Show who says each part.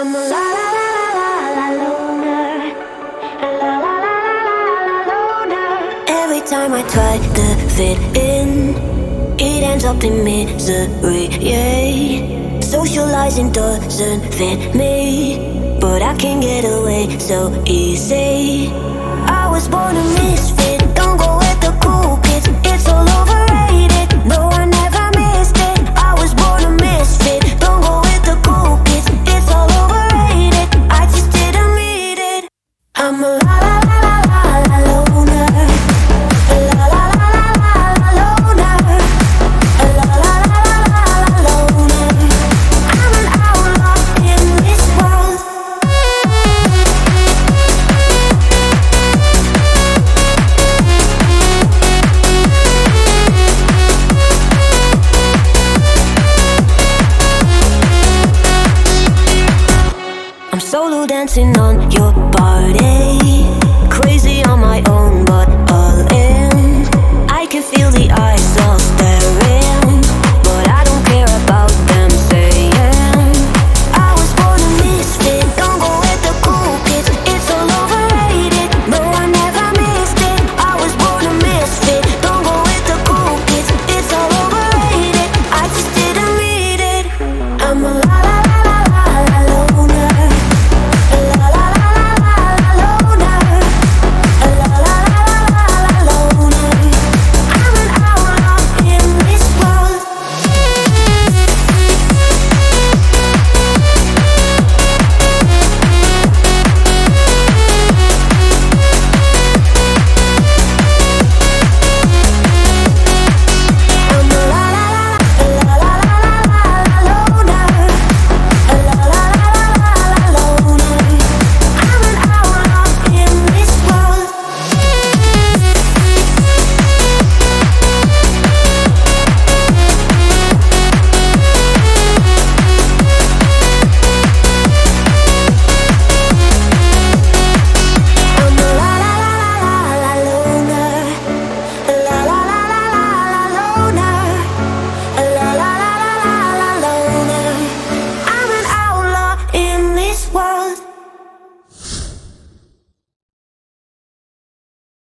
Speaker 1: I'm a la la la la la la loner. A la la la la la la loner. Every time I try to fit in, it ends up in misery, yeah. Socializing doesn't fit me, but I can get away so easy. I was born a misfit, don't go with the cool kids. It's all overrated, no I never missed it. I was born a misfit, don't go with the cool kids. It's all overrated, I just didn't need it. I'm a la la la la la la loner. A la la la la la la loner. A la la la la la la loner. I'm an outlaw in this world. I'm solo dancing on your